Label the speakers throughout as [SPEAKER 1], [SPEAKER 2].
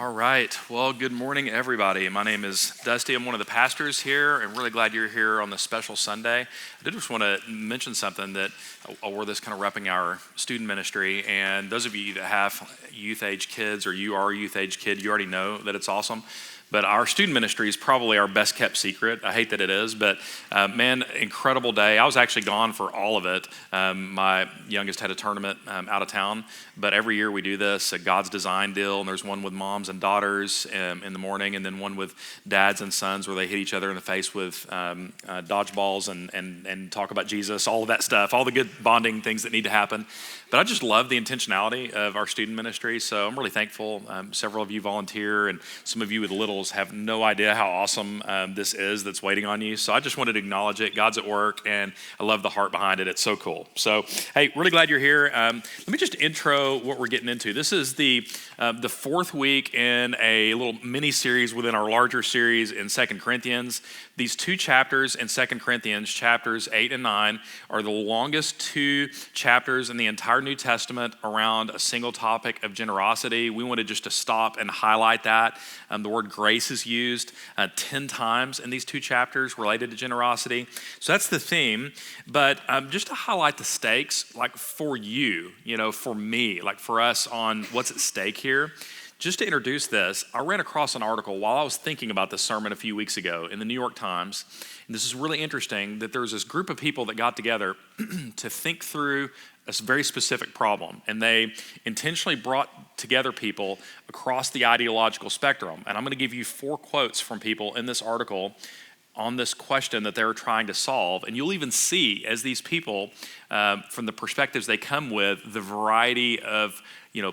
[SPEAKER 1] All right. Well, good morning, everybody. My name is Dusty. I'm one of the pastors here, and really glad you're here on this special Sunday. I did just want to mention something that we're this kind of repping our student ministry, and those of you that have youth-age kids or you are a youth-age kid, you already know that it's awesome. But our student ministry is probably our best kept secret. I hate that it is, but man, incredible day. I was actually gone for all of it. My youngest had a tournament out of town, but every year we do this, a God's Design deal, and there's one with moms and daughters in the morning, and then one with dads and sons where they hit each other in the face with dodgeballs and talk about Jesus, all of that stuff, all the good bonding things that need to happen. But I just love the intentionality of our student ministry, so I'm really thankful. Several of you volunteer, and some of you with littles have no idea how awesome this is that's waiting on you. So I just wanted to acknowledge it. God's at work, and I love the heart behind it. It's so cool. So, hey, really glad you're here. Let me just intro what we're getting into. This is the fourth week in a little mini-series within our larger series in 2 Corinthians. These two chapters in 2 Corinthians, chapters 8 and 9, are the longest two chapters in the entire New Testament around a single topic of generosity. We wanted just to stop and highlight that. The word grace is used 10 times in these two chapters related to generosity. So that's the theme. But just to highlight the stakes, like for you, for me, like for us on what's at stake here. Just to introduce this, I ran across an article while I was thinking about this sermon a few weeks ago in the New York Times. And this is really interesting that there was this group of people that got together to think through a very specific problem. And they intentionally brought together people across the ideological spectrum. And I'm going to give you 4 quotes from people in this article on this question that they're trying to solve. And you'll even see as these people, from the perspectives they come with, the variety of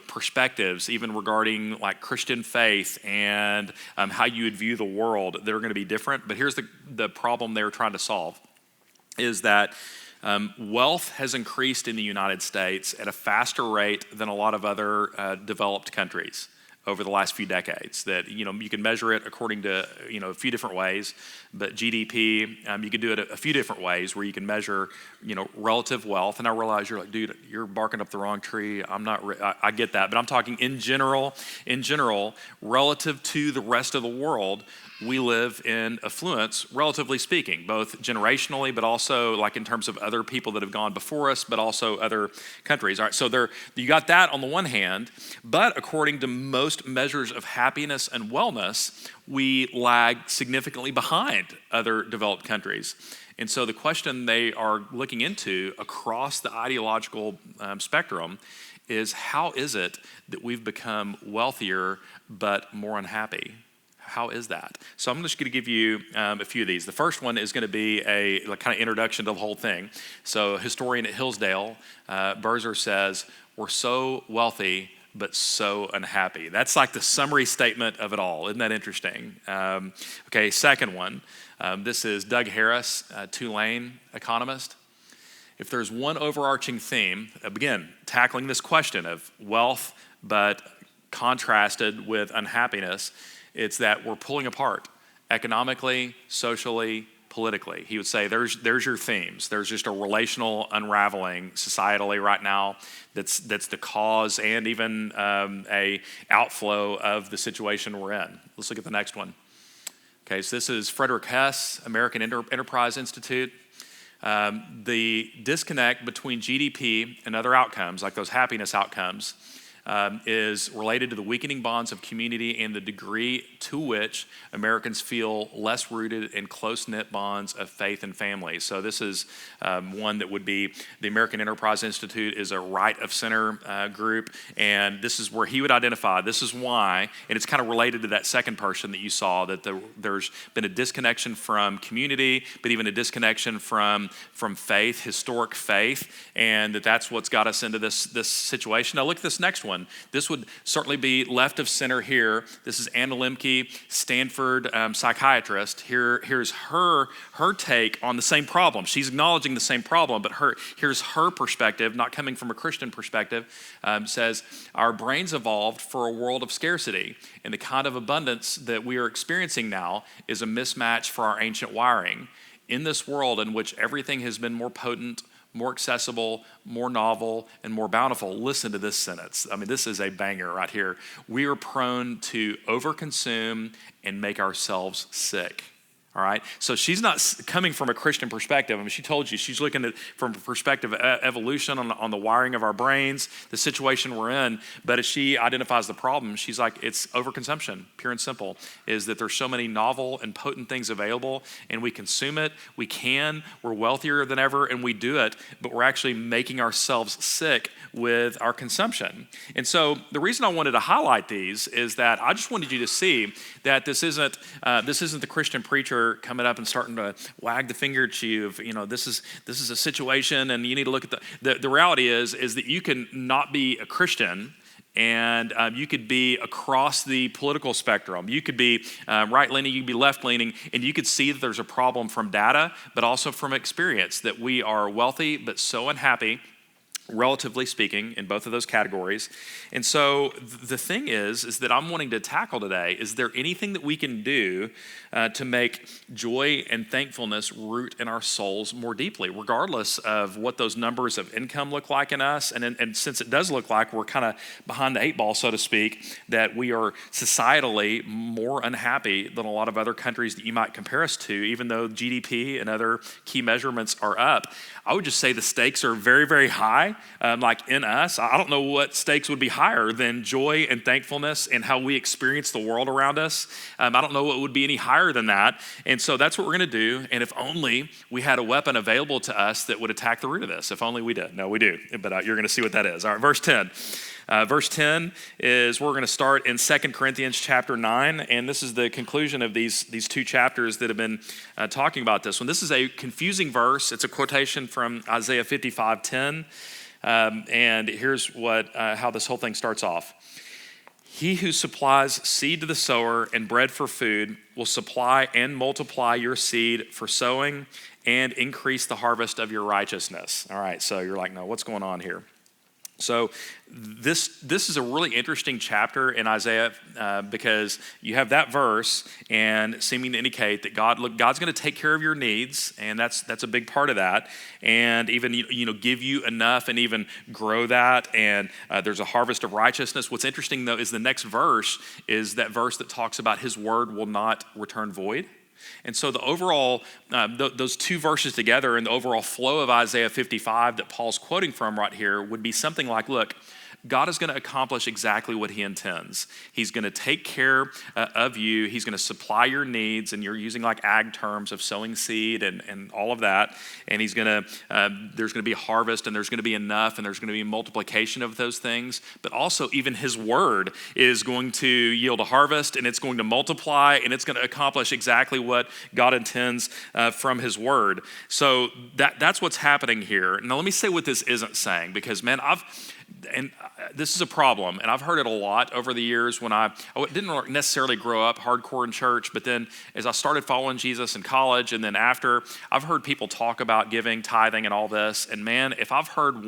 [SPEAKER 1] perspectives, even regarding like Christian faith and how you would view the world, they're going to be different. But here's the problem they're trying to solve, is that wealth has increased in the United States at a faster rate than a lot of other developed countries over the last few decades. That you can measure it according to a few different ways, but GDP, you can do it a few different ways where you can measure relative wealth. And I realize you're like, dude, you're barking up the wrong tree. I'm not. I get that, but I'm talking in general, relative to the rest of the world. We live in affluence, relatively speaking, both generationally, but also like in terms of other people that have gone before us, but also other countries. All right, so you got that on the one hand, but according to most measures of happiness and wellness, we lag significantly behind other developed countries. And so the question they are looking into across the ideological spectrum is, how is it that we've become wealthier but more unhappy? How is that? So I'm just going to give you a few of these. The first one is going to be a kind of introduction to the whole thing. So historian at Hillsdale, Berzer says, we're so wealthy but so unhappy. That's like the summary statement of it all. Isn't that interesting? Okay, second one. This is Doug Harris, Tulane economist. If there's one overarching theme, again, tackling this question of wealth but contrasted with unhappiness, it's that we're pulling apart economically, socially, politically. He would say there's your themes. There's just a relational unraveling societally right now that's the cause and even a outflow of the situation we're in. Let's look at the next one. Okay, so this is Frederick Hess, American Enterprise Institute. The disconnect between GDP and other outcomes, like those happiness outcomes, is related to the weakening bonds of community and the degree to which Americans feel less rooted in close-knit bonds of faith and family. So this is one that would be the American Enterprise Institute is a right-of-center group, and this is where he would identify, this is why, and it's kind of related to that second person that you saw, that there's been a disconnection from community, but even a disconnection from faith, historic faith, and that's what's got us into this situation. Now look at this next one. This would certainly be left of center here. This is Anna Lemke, Stanford psychiatrist. Here's her take on the same problem. She's acknowledging the same problem, but here's her perspective, not coming from a Christian perspective, says, our brains evolved for a world of scarcity, and the kind of abundance that we are experiencing now is a mismatch for our ancient wiring. In this world in which everything has been more potent, more accessible, more novel, and more bountiful. Listen to this sentence. I mean, this is a banger right here. We are prone to overconsume and make ourselves sick. All right, so she's not coming from a Christian perspective. I mean, she told you she's looking at from a perspective of evolution on the wiring of our brains, the situation we're in. But as she identifies the problem, she's like, it's overconsumption, pure and simple, is that there's so many novel and potent things available, and we consume it, we're wealthier than ever, and we do it, but we're actually making ourselves sick with our consumption. And so the reason I wanted to highlight these is that I just wanted you to see that this isn't the Christian preacher coming up and starting to wag the finger at you of, this is a situation and you need to look at the reality is that you can not be a Christian and you could be across the political spectrum. You could be right-leaning, you could be left-leaning, and you could see that there's a problem from data, but also from experience, that we are wealthy but so unhappy, relatively speaking, in both of those categories. And so the thing is that I'm wanting to tackle today, is there anything that we can do to make joy and thankfulness root in our souls more deeply, regardless of what those numbers of income look like in us? And since it does look like we're kind of behind the eight ball, so to speak, that we are societally more unhappy than a lot of other countries that you might compare us to, even though GDP and other key measurements are up, I would just say the stakes are very, very high. Like in us, I don't know what stakes would be higher than joy and thankfulness and how we experience the world around us. I don't know what would be any higher than that. And so that's what we're going to do. And if only we had a weapon available to us that would attack the root of this. If only we did. No, we do. But you're going to see what that is. All right, verse 10. Verse 10 is we're going to start in 2 Corinthians chapter 9, and this is the conclusion of these two chapters that have been talking about this one. This is a confusing verse. It's a quotation from Isaiah 55:10, and here's how this whole thing starts off. He who supplies seed to the sower and bread for food will supply and multiply your seed for sowing and increase the harvest of your righteousness. All right, so you're like, no, what's going on here? So this is a really interesting chapter in Isaiah because you have that verse and seeming to indicate that God's going to take care of your needs, and that's a big part of that, and even give you enough and even grow that, and there's a harvest of righteousness. What's interesting though is the next verse is that verse that talks about His word will not return void. And so the overall, those two verses together and the overall flow of Isaiah 55 that Paul's quoting from right here would be something like, look, God is going to accomplish exactly what He intends. He's going to take care of you. He's going to supply your needs, and you're using like ag terms of sowing seed and all of that. And there's going to be a harvest, and there's going to be enough, and there's going to be multiplication of those things. But also even His word is going to yield a harvest, and it's going to multiply, and it's going to accomplish exactly what God intends from His word. So that's what's happening here. Now let me say what this isn't saying, because man, this is a problem, and I've heard it a lot over the years when I didn't necessarily grow up hardcore in church, but then as I started following Jesus in college and then after, I've heard people talk about giving, tithing, and all this, and man, if I've heard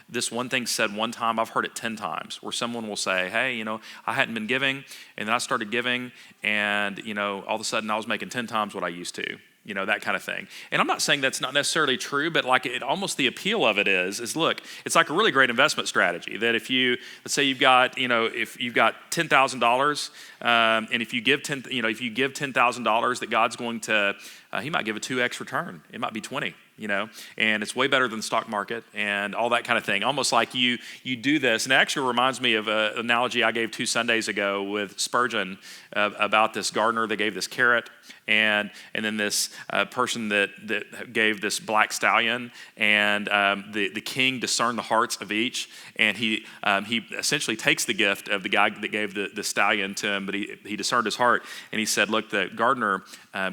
[SPEAKER 1] this one thing said one time, I've heard it 10 times, where someone will say, hey, I hadn't been giving, and then I started giving, and, all of a sudden I was making 10 times what I used to. That kind of thing. And I'm not saying that's not necessarily true, but like almost the appeal of it is look, it's like a really great investment strategy that let's say you've got, if you've got $10,000, and if you give $10,000 that God's going to, He might give a 2x return. It might be 20. And it's way better than the stock market and all that kind of thing. Almost like you do this. And it actually reminds me of an analogy I gave 2 Sundays ago with Spurgeon about this gardener that gave this carrot and then this person that gave this black stallion, and the king discerned the hearts of each, and he essentially takes the gift of the guy that gave the stallion to him, but he discerned his heart, and he said, look, the gardener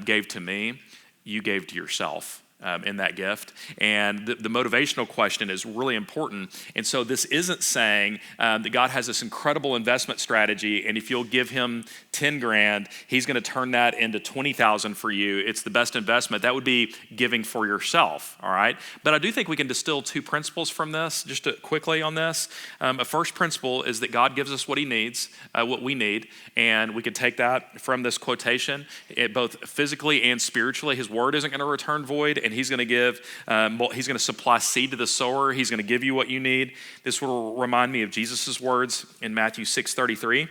[SPEAKER 1] gave to me, you gave to yourself. In that gift. And the motivational question is really important. And so this isn't saying that God has this incredible investment strategy, and if you'll give Him 10 grand, He's going to turn that into 20,000 for you. It's the best investment. That would be giving for yourself, all right? But I do think we can distill 2 principles from this, just quickly on this. A first principle is that God gives us what He needs, what we need, and we could take that from this quotation, both physically and spiritually. His word isn't going to return void, and and he's going to he's going to supply seed to the sower. He's going to give you what you need. This will remind me of Jesus' words in Matthew 6:33.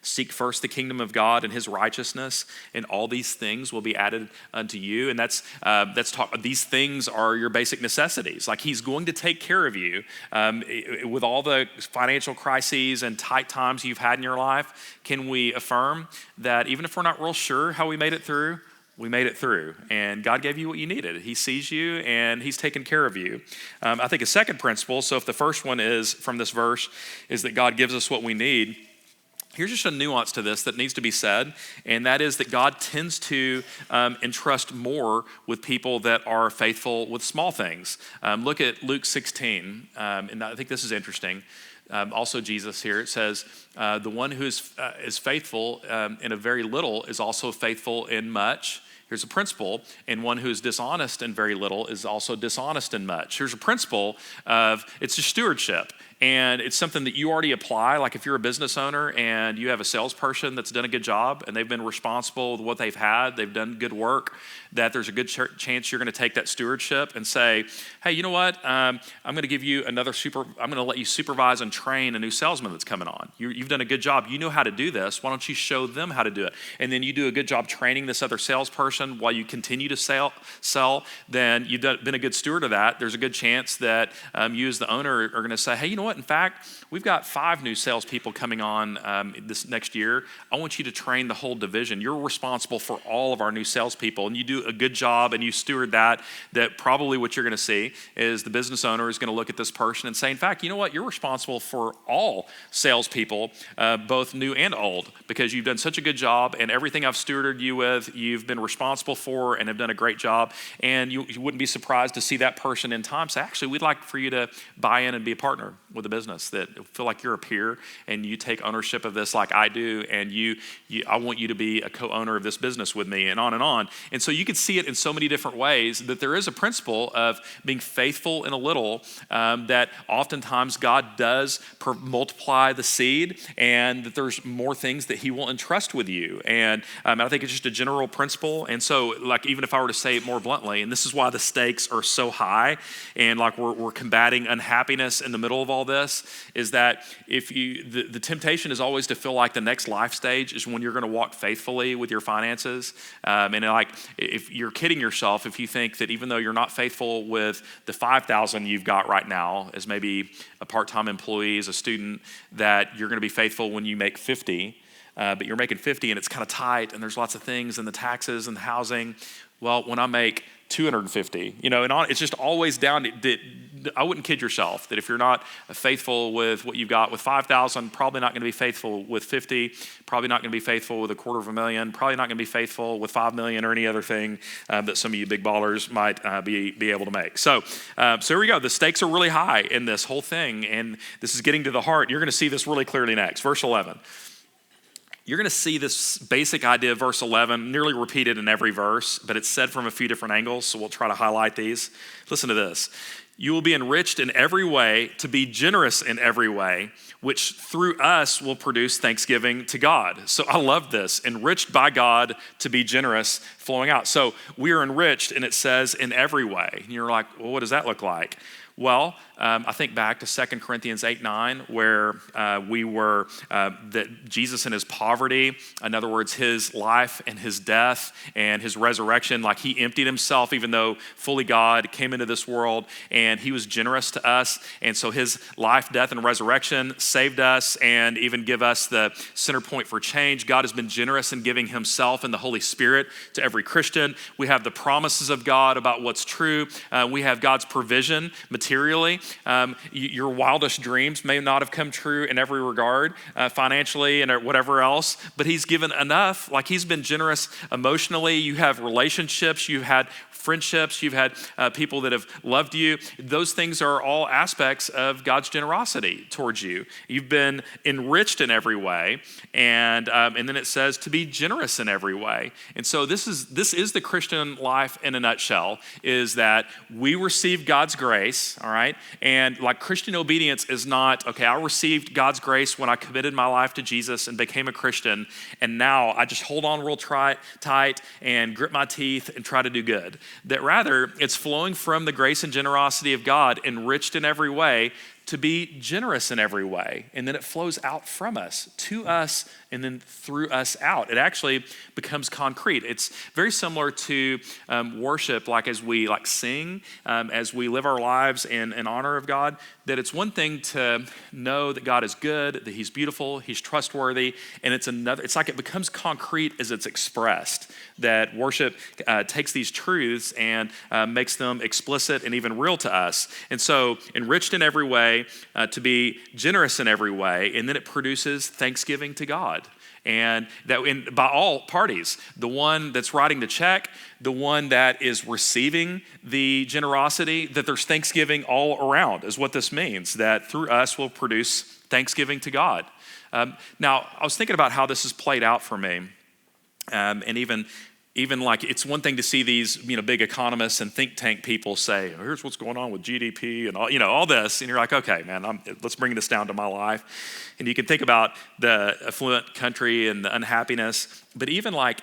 [SPEAKER 1] Seek first the kingdom of God and his righteousness, and all these things will be added unto you. And these things are your basic necessities. Like he's going to take care of you with all the financial crises and tight times you've had in your life. Can we affirm that even if we're not real sure how we made it through, we made it through, and God gave you what you needed. He sees you, and he's taken care of you. I think a second principle, so if the first one is from this verse, is that God gives us what we need. Here's just a nuance to this that needs to be said, and that is that God tends to entrust more with people that are faithful with small things. Look at Luke 16, and I think this is interesting. Also Jesus here, it says, the one who is faithful in a very little is also faithful in much. Here's a principle, and one who is dishonest in very little is also dishonest in much. Here's a principle of, it's a stewardship. And it's something that you already apply. Like if you're a business owner and you have a salesperson that's done a good job and they've been responsible with what they've had, they've done good work, that there's a good chance you're going to take that stewardship and say, hey, you know what? I'm going to give you I'm going to let you supervise and train a new salesman that's coming on. You've done a good job. You know how to do this. Why don't you show them how to do it? And then you do a good job training this other salesperson while you continue to sell. Then you've been a good steward of that. There's a good chance that you as the owner are going to say, hey, you know what? In fact, we've got 5 new salespeople coming on this next year. I want you to train the whole division. You're responsible for all of our new salespeople, and you do a good job and you steward that probably what you're going to see is the business owner is going to look at this person and say, in fact, you know what? You're responsible for all salespeople, both new and old, because you've done such a good job, and everything I've stewarded you with, you've been responsible for and have done a great job. And you wouldn't be surprised to see that person in time say, actually, we'd like for you to buy in and be a partner with the business, that feel like you're a peer and you take ownership of this like I do, and I want you to be a co-owner of this business with me, and on and on. And so you can see it in so many different ways that there is a principle of being faithful in a little, that oftentimes God does multiply the seed, and that there's more things that he will entrust with you. And I think it's just a general principle. And so like even if I were to say it more bluntly, and this is why the stakes are so high, and like we're combating unhappiness in the middle of all this, is that if the temptation is always to feel like the next life stage is when you're going to walk faithfully with your finances. And like if you're kidding yourself if you think that even though you're not faithful with the $5,000 you've got right now as maybe a part-time employee, as a student, that you're going to be faithful when you make 50, but you're making 50 and it's kind of tight and there's lots of things and the taxes and the housing. Well, when I make 250, and it's just always down to, I wouldn't kid yourself that if you're not faithful with what you've got with 5,000, probably not going to be faithful with 50, probably not going to be faithful with $250,000, probably not going to be faithful with 5 million or any other thing that some of you big ballers might be able to make. So here we go. The stakes are really high in this whole thing, and this is getting to the heart. You're going to see this really clearly next. Verse 11. You're going to see this basic idea of verse 11 nearly repeated in every verse, but it's said from a few different angles, so we'll try to highlight these. Listen to this. You will be enriched in every way to be generous in every way, which through us will produce thanksgiving to God. So I love this. Enriched by God to be generous, flowing out. So we are enriched, and it says in every way. And you're like, well, what does that look like? Well, I think back to 2 Corinthians 8:9, where we were, that Jesus in his poverty, in other words, his life and his death and his resurrection, like he emptied himself, even though fully God came into this world, and he was generous to us. And so his life, death, and resurrection saved us and even give us the center point for change. God has been generous in giving himself and the Holy Spirit to every Christian. We have the promises of God about what's true. We have God's provision materially. Your wildest dreams may not have come true in every regard, financially and whatever else, but he's given enough. Like he's been generous emotionally. You have relationships, you've had friendships, you've had people that have loved you. Those things are all aspects of God's generosity towards you. You've been enriched in every way, and then it says to be generous in every way. And so this is the Christian life in a nutshell, is that we receive God's grace, all right, And like Christian obedience is not, okay, I received God's grace when I committed my life to Jesus and became a Christian, and now I just hold on real tight and grit my teeth and try to do good. That rather, it's flowing from the grace and generosity of God, enriched in every way, to be generous in every way. And then it flows out from us, to us, and then through us out. It actually becomes concrete. It's very similar to worship, like as we sing, as we live our lives in honor of God, that it's one thing to know that God is good, that he's beautiful, he's trustworthy, and it's like it becomes concrete as it's expressed, that worship takes these truths and makes them explicit and even real to us. And so enriched in every way, to be generous in every way, and then it produces thanksgiving to God. And that by all parties, the one that's writing the check, the one that is receiving the generosity, that there's thanksgiving all around is what this means, that through us will produce thanksgiving to God. Now, I was thinking about how this has played out for me, and even like it's one thing to see these big economists and think tank people say, oh, here's what's going on with GDP and all this, and you're like, okay, man, let's bring this down to my life. And you can think about the affluent country and the unhappiness, but even like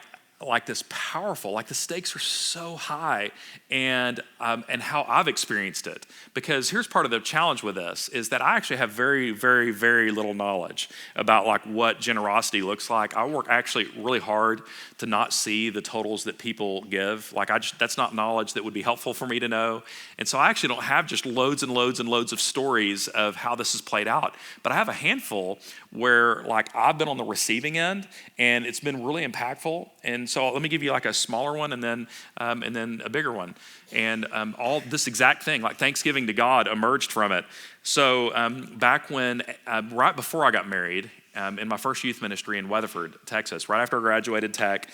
[SPEAKER 1] this powerful, like the stakes are so high, and how I've experienced it. Because here's part of the challenge with this is that I actually have very, very, very little knowledge about like what generosity looks like. I work actually really hard to not see the totals that people give. Like that's not knowledge that would be helpful for me to know. And so I actually don't have just loads and loads and loads of stories of how this has played out. But I have a handful where like I've been on the receiving end, and it's been really impactful. And so let me give you like a smaller one and then a bigger one. And all this exact thing, like thanksgiving to God, emerged from it. So back when, right before I got married, in my first youth ministry in Weatherford, Texas, right after I graduated tech,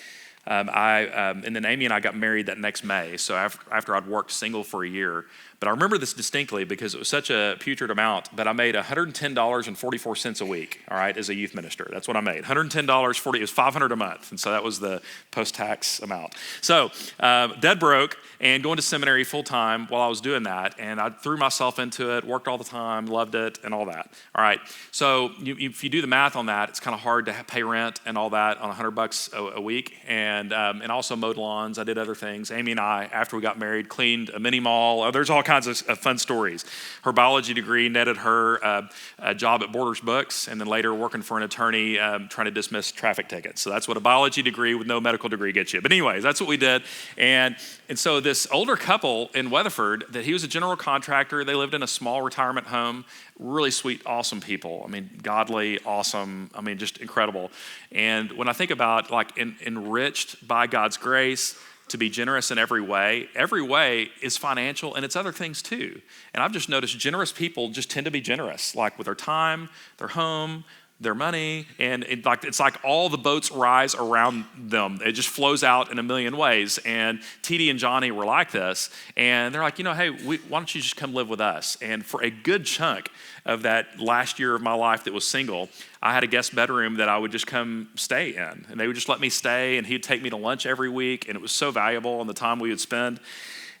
[SPEAKER 1] and then Amy and I got married that next May. So after I'd worked single for a year. But I remember this distinctly because it was such a putrid amount, but I made $110.44 a week, all right, as a youth minister. That's what I made. $110.40, it was $500 a month. And so that was the post-tax amount. So dead broke and going to seminary full time while I was doing that. And I threw myself into it, worked all the time, loved it and all that. All right. So if you do the math on that, it's kind of hard to pay rent and all that on $100 a week. And also mowed lawns. I did other things. Amy and I, after we got married, cleaned a mini mall. There's all kinds of fun stories. Her biology degree netted her a job at Borders Books, and then later working for an attorney trying to dismiss traffic tickets. So that's what a biology degree with no medical degree gets you. But anyways, that's what we did. And so this older couple in Weatherford, that he was a general contractor. They lived in a small retirement home. Really sweet, awesome people. I mean, godly, awesome. I mean, just incredible. And when I think about like enriched by God's grace, to be generous in every way is financial, and it's other things too. And I've just noticed generous people just tend to be generous, like with their time, their home, their money, and it's like all the boats rise around them. It just flows out in a million ways. And TD and Johnny were like this, and they're like, hey, why don't you just come live with us? And for a good chunk of that last year of my life that was single, I had a guest bedroom that I would just come stay in, and they would just let me stay, and he'd take me to lunch every week, and it was so valuable in the time we would spend.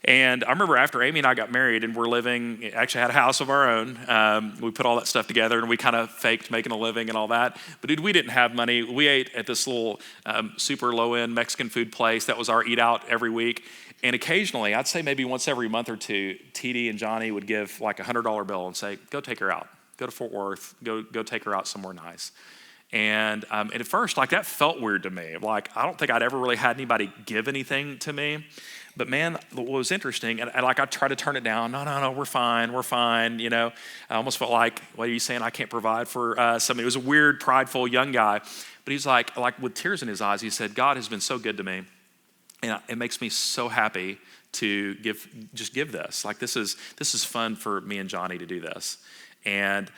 [SPEAKER 1] And I remember after Amy and I got married and we're living, actually had a house of our own, we put all that stuff together and we kind of faked making a living and all that. But dude, we didn't have money. We ate at this little super low-end Mexican food place. That was our eat out every week. And occasionally, I'd say maybe once every month or two, TD and Johnny would give like $100 bill and say, go take her out. Go to Fort Worth. Go take her out somewhere nice. And at first, like that felt weird to me. Like, I don't think I'd ever really had anybody give anything to me. But man, what was interesting, and I tried to turn it down. No, we're fine. I almost felt like, what are you saying? I can't provide for somebody. It was a weird, prideful young guy. But he's like with tears in his eyes, he said, God has been so good to me. And it makes me so happy to give this. Like this is fun for me and Johnny to do this. And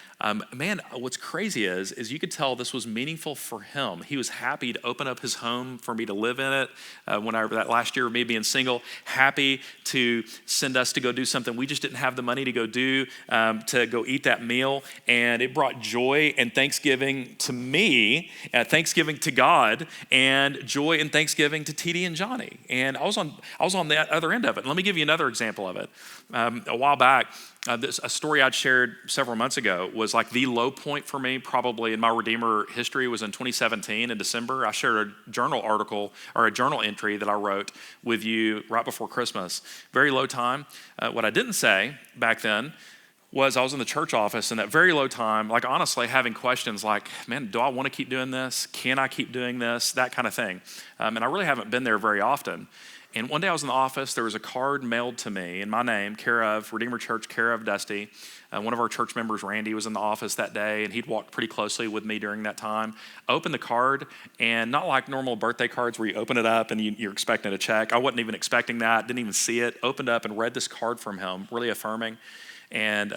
[SPEAKER 1] man, what's crazy is you could tell this was meaningful for him. He was happy to open up his home for me to live in it. That last year of me being single, happy to send us to go do something we just didn't have the money to go do, to go eat that meal. And it brought joy and thanksgiving to me, thanksgiving to God, and joy and thanksgiving to TD and Johnny. And I was on that other end of it. And let me give you another example of it. A while back, a story I'd shared several months ago was like the low point for me probably in my Redeemer history was in 2017 in December. I shared a journal article or a journal entry that I wrote with you right before Christmas. Very low time. What I didn't say back then was I was in the church office in that very low time, like honestly having questions like, man, do I want to keep doing this? Can I keep doing this? That kind of thing. And I really haven't been there very often. And one day I was in the office, there was a card mailed to me in my name, care of Redeemer Church, care of Dusty. One of our church members, Randy, was in the office that day, and he'd walked pretty closely with me during that time. I opened the card, and not like normal birthday cards where you open it up and you're expecting a check. I wasn't even expecting that, didn't even see it. Opened up and read this card from him, really affirming. And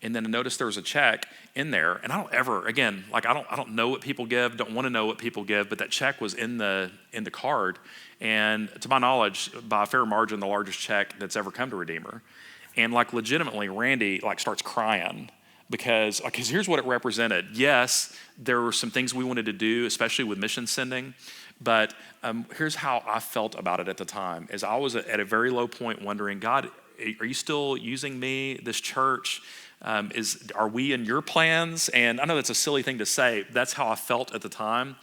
[SPEAKER 1] then I noticed there was a check in there, and I don't ever, again, like I don't know what people give, don't want to know what people give, but that check was in the card, and to my knowledge, by a fair margin, the largest check that's ever come to Redeemer. And like legitimately, Randy like starts crying because here's what it represented. Yes, there were some things we wanted to do, especially with mission sending, but here's how I felt about it at the time, is I was at a very low point wondering, God, are you still using me, this church? Are we in your plans? And I know that's a silly thing to say. That's how I felt at the time.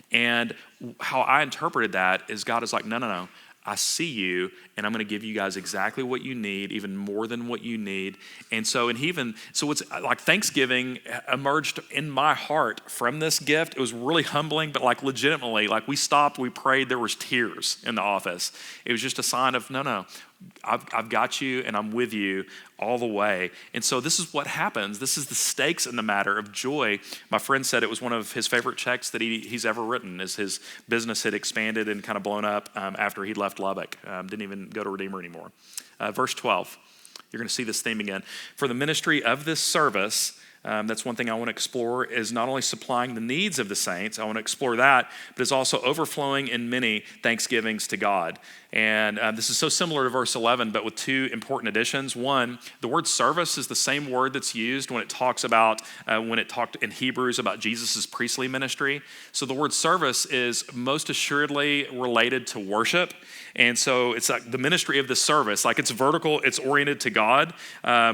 [SPEAKER 1] And how I interpreted that is God is like, no. I see you, and I'm going to give you guys exactly what you need, even more than what you need. And so it's like Thanksgiving emerged in my heart from this gift. It was really humbling, but like legitimately, like we stopped, we prayed, there was tears in the office. It was just a sign of, no, I've got you and I'm with you all the way. And so this is what happens. This is the stakes in the matter of joy. My friend said it was one of his favorite checks that he's ever written, as his business had expanded and kind of blown up after he left Lubbock. Didn't even go to Redeemer anymore. Verse 12, you're going to see this theme again. For the ministry of this service, that's one thing I want to explore, is not only supplying the needs of the saints, I want to explore that, but it's also overflowing in many thanksgivings to God. And this is so similar to verse 11, but with two important additions. One, the word service is the same word that's used when it talked in Hebrews about Jesus' priestly ministry. So the word service is most assuredly related to worship. And so it's like the ministry of the service, like it's vertical, it's oriented to God.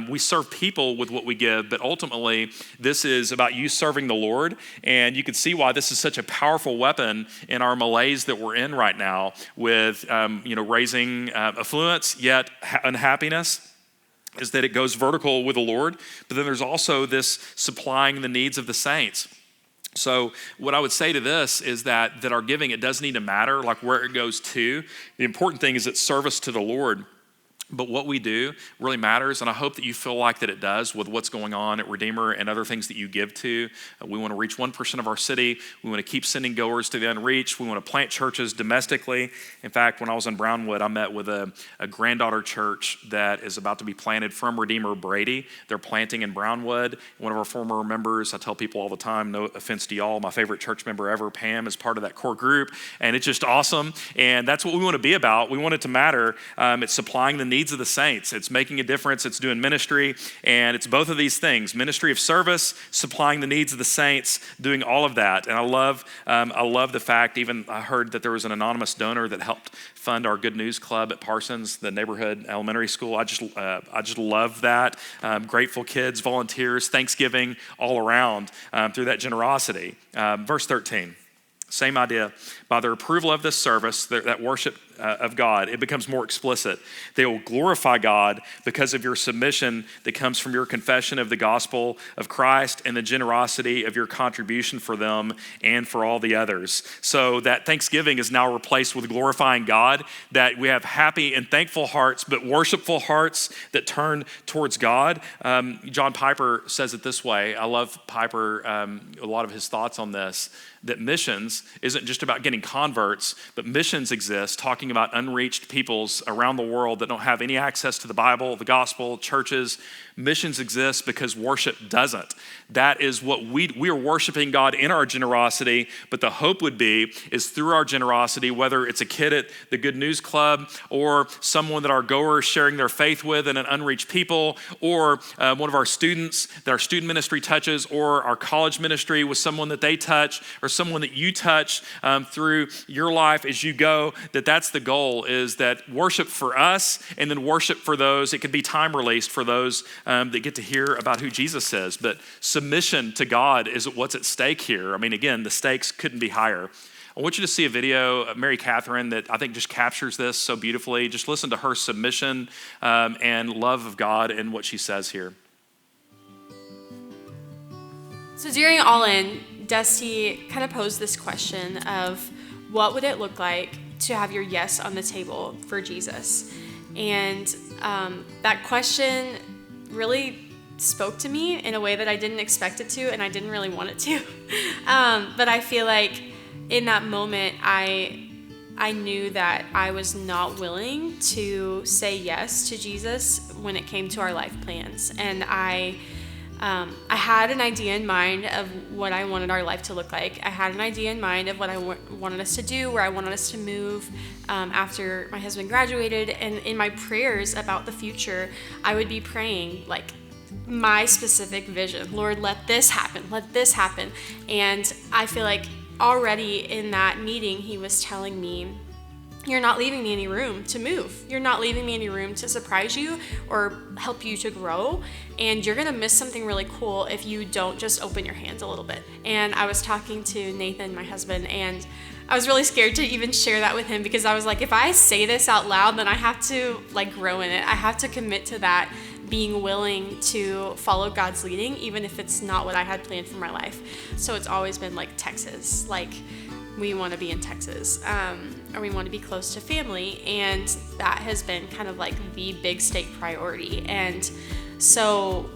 [SPEAKER 1] We serve people with what we give, but ultimately this is about you serving the Lord. And you can see why this is such a powerful weapon in our malaise that we're in right now with raising affluence, yet unhappiness, is that it goes vertical with the Lord. But then there's also this supplying the needs of the saints. So what I would say to this is that our giving, it does need to matter, like where it goes to. The important thing is it's service to the Lord. But what we do really matters, and I hope that you feel like that it does with what's going on at Redeemer and other things that you give to. We want to reach 1% of our city. We want to keep sending goers to the unreached. We want to plant churches domestically. In fact, when I was in Brownwood, I met with a granddaughter church that is about to be planted from Redeemer Brady. They're planting in Brownwood. One of our former members, I tell people all the time, no offense to y'all, my favorite church member ever, Pam, is part of that core group, and it's just awesome. And that's what we want to be about. We want it to matter. It's supplying the needs of the saints. It's making a difference. It's doing ministry. And it's both of these things, ministry of service, supplying the needs of the saints, doing all of that. And I love the fact, even I heard that there was an anonymous donor that helped fund our Good News Club at Parsons, the neighborhood elementary school. I just love that. Grateful kids, volunteers, Thanksgiving all around through that generosity. Verse 13. Same idea. By their approval of this service, that worship of God, it becomes more explicit. They will glorify God because of your submission that comes from your confession of the gospel of Christ and the generosity of your contribution for them and for all the others. So that thanksgiving is now replaced with glorifying God, that we have happy and thankful hearts, but worshipful hearts that turn towards God. John Piper says it this way. I love Piper, a lot of his thoughts on this, that missions isn't just about getting converts, but missions exist, talking about unreached peoples around the world that don't have any access to the Bible, the gospel, churches. Missions exist because worship doesn't. That is what we are worshiping God in our generosity, but the hope would be is through our generosity, whether it's a kid at the Good News Club or someone that our goers sharing their faith with in an unreached people, or one of our students that our student ministry touches, or our college ministry with someone that they touch, or someone that you touch through your life as you go, that's the goal, is that worship for us and then worship for those. It can be time released for those that get to hear about who Jesus is. But submission to God is what's at stake here. I mean, again, the stakes couldn't be higher. I want you to see a video of Mary Catherine that I think just captures this so beautifully. Just listen to her submission and love of God and what she says here.
[SPEAKER 2] So during All In, Dusty kind of posed this question of what would it look like to have your yes on the table for Jesus? And that question really spoke to me in a way that I didn't expect it to, and I didn't really want it to. But I feel like in that moment, I knew that I was not willing to say yes to Jesus when it came to our life plans. And I had an idea in mind of what I wanted our life to look like. I had an idea in mind of what I wanted us to do, where I wanted us to move after my husband graduated. And in my prayers about the future, I would be praying like my specific vision. Lord, let this happen. Let this happen. And I feel like already in that meeting, he was telling me, you're not leaving me any room to move. You're not leaving me any room to surprise you or help you to grow. And you're going to miss something really cool if you don't just open your hands a little bit. And I was talking to Nathan, my husband, and I was really scared to even share that with him, because I was like, if I say this out loud, then I have to like grow in it. I have to commit to that, being willing to follow God's leading, even if it's not what I had planned for my life. So it's always been like Texas, like we want to be in Texas, or we want to be close to family. And that has been kind of like the big state priority. And so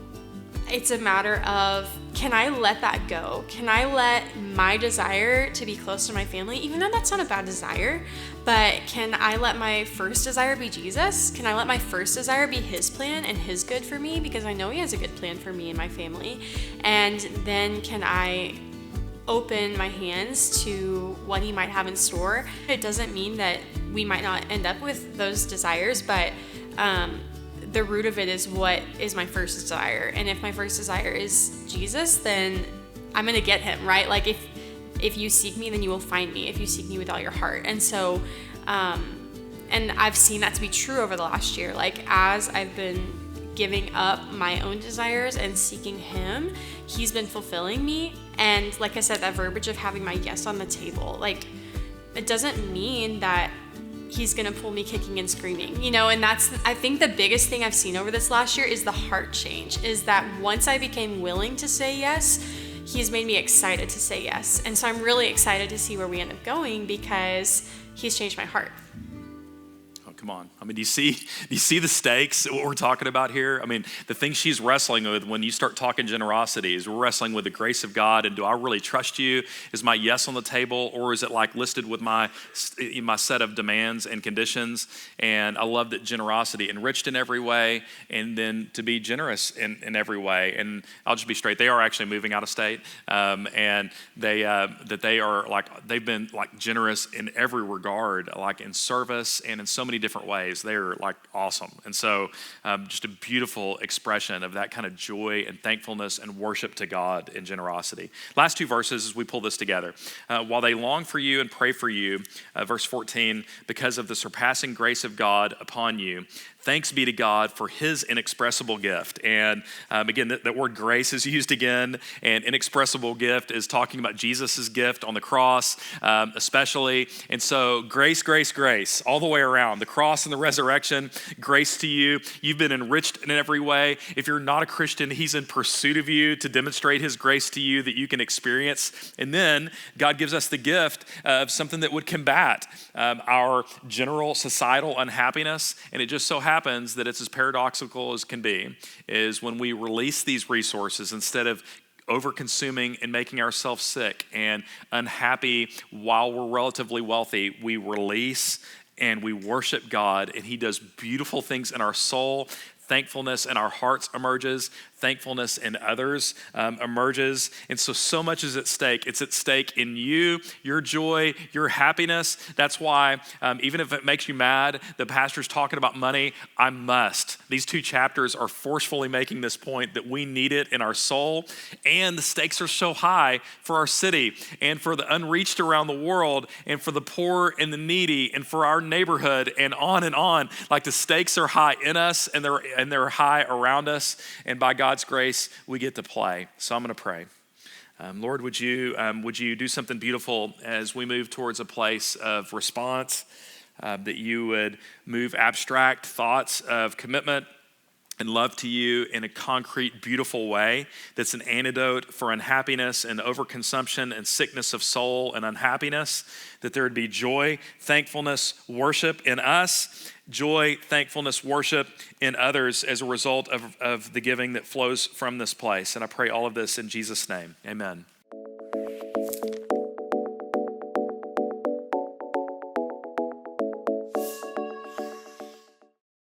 [SPEAKER 2] it's a matter of, can I let that go? Can I let my desire to be close to my family, even though that's not a bad desire, but can I let my first desire be Jesus? Can I let my first desire be his plan and his good for me? Because I know he has a good plan for me and my family. And then can I open my hands to what he might have in store? It doesn't mean that we might not end up with those desires, but the root of it is, what is my first desire? And if my first desire is Jesus, then I'm gonna get him, right? Like if you seek me, then you will find me, if you seek me with all your heart. And so, and I've seen that to be true over the last year. Like as I've been giving up my own desires and seeking him, he's been fulfilling me. And like I said, that verbiage of having my yes on the table, like it doesn't mean that he's gonna pull me kicking and screaming, you know. And that's, I think the biggest thing I've seen over this last year is the heart change, is that once I became willing to say yes, he's made me excited to say yes. And so I'm really excited to see where we end up going, because he's changed my heart.
[SPEAKER 1] Come on. I mean, do you see the stakes, what we're talking about here? I mean, the thing she's wrestling with when you start talking generosity is we're wrestling with the grace of God. And do I really trust you? Is my yes on the table, or is it like listed with my set of demands and conditions? And I love that generosity, enriched in every way, and then to be generous in every way. And I'll just be straight. They are actually moving out of state. And they've been like generous in every regard, like in service and in so many different ways. They're like awesome. And so just a beautiful expression of that kind of joy and thankfulness and worship to God and generosity. Last two verses as we pull this together. While they long for you and pray for you, verse 14, because of the surpassing grace of God upon you, thanks be to God for his inexpressible gift. And again, that word grace is used again, and inexpressible gift is talking about Jesus's gift on the cross, especially. And so grace, grace, grace, all the way around. The cross and the resurrection, grace to you. You've been enriched in every way. If you're not a Christian, he's in pursuit of you to demonstrate his grace to you that you can experience. And then God gives us the gift of something that would combat our general societal unhappiness. And it just so happens that it's as paradoxical as can be, is when we release these resources, instead of over-consuming and making ourselves sick and unhappy while we're relatively wealthy, we release and we worship God, and he does beautiful things in our soul. Thankfulness in our hearts emerges. thankfulness in others emerges. And so much is at stake. It's at stake in you, your joy, your happiness. That's why, even if it makes you mad, the pastor's talking about money, I must. These 2 chapters are forcefully making this point that we need it in our soul. And the stakes are so high for our city and for the unreached around the world and for the poor and the needy and for our neighborhood and on and on. Like the stakes are high in us and they're high around us. And by God's grace, we get to play. So I'm going to pray. Lord, would you do something beautiful as we move towards a place of response, that you would move abstract thoughts of commitment and love to you in a concrete, beautiful way that's an antidote for unhappiness and overconsumption and sickness of soul and unhappiness, that there would be joy, thankfulness, worship in us, joy, thankfulness, worship in others as a result of the giving that flows from this place. And I pray all of this in Jesus' name. Amen.